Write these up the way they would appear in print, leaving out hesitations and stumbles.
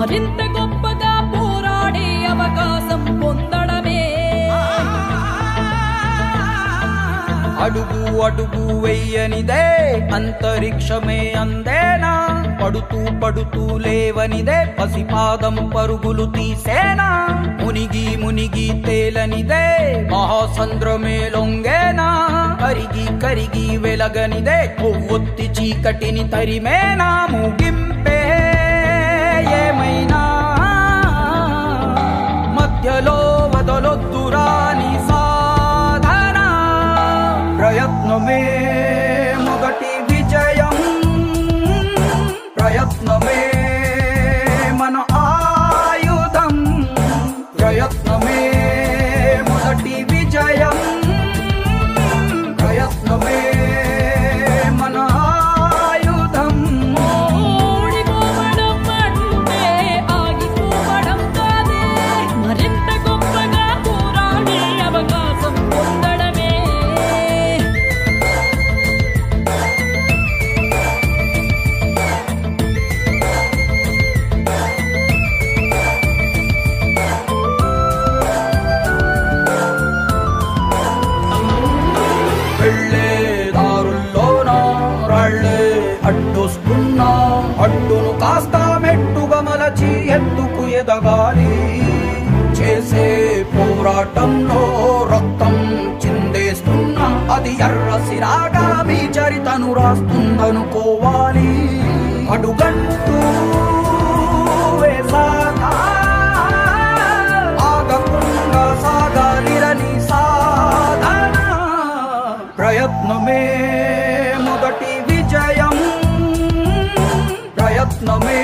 మరింత గొప్పగా పోరాడే అవకాశం పొందడమే. అడుగు అడుగు వెయ్యనిదే అంతరిక్షమే అందేనా, పడుతూ పడుతూ లేవనిదే పసిపాదం పరుగులు తీసేనా, మునిగి మునిగి తేలనిదే మహాసంద్రమే లొంగేనా, కరిగి కరిగి వెలగనిదే కొవ్వొత్తి చీకటిని తరిమేనా, ముగింపే ఏమైనా మధ్యలో వదలొద్దురాని సాధన, ప్రయత్నమే మొదటి విజయం, ప్రయత్నమే మన ఆయుధం, ప్రయత్నమే మొదటి విజయం, ప్రయత్నమే మన ఆయుధం. ఓడిపోవడం అంటే ఆగిపోవడం కాదే, మరింత గొప్పగా పోరాడే అవకాశం పొందడమే. వెళ్ళే దారుల్లోన రాళ్ళే అడ్డొస్తున్నా, అడ్డును కాస్త మెట్టుగా మలచి ఎత్తుకు ఎదగాలి, చేసే పోరాటంలో రక్తం చిందేస్తున్నా అది ఎర్ర సిరాగా మీ చరితను రాస్తుందనుకోవాలి, అడుగంటూ వేసాక ఆగకుండా సాగాలిరని సాధన, ప్రయత్నమే మొదటి విజయం, ప్రయత్నమే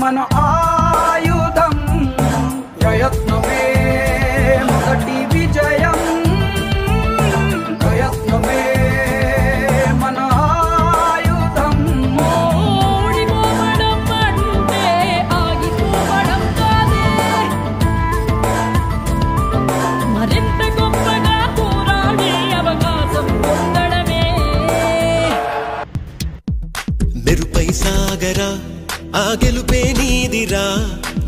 మన ఆయుధం, ప్రయత్నమే మొదటి విజయం, ప్రయత్నమే మన ఆయుధం. ఓడిపోవడం అంటే ఆగిపోవడం కాదే, మరింత గొప్పగా పోరాడే అవకాశం పొందడమే. మెరుపై సాగరా ఆ గెలుపే నీదిరా,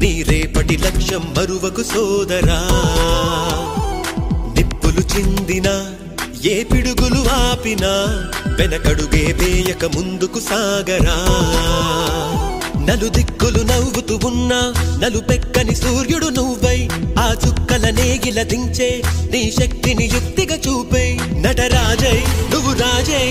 నీ రేపటి లక్ష్యం మరువకు సోదరా, నిప్పులు చిందినా ఏ పిడుగులు ఆపినా వెనకడుగే వేయక ముందుకు సాగరా, నలుదిక్కులు నవ్వుతూ ఉన్నా నలుపెక్కని సూర్యుడు నువ్వై ఆ చుక్కల నేగిల దించే నీ శక్తిని యుక్తిగా చూపై నటరాజై నువ్వు రాజై.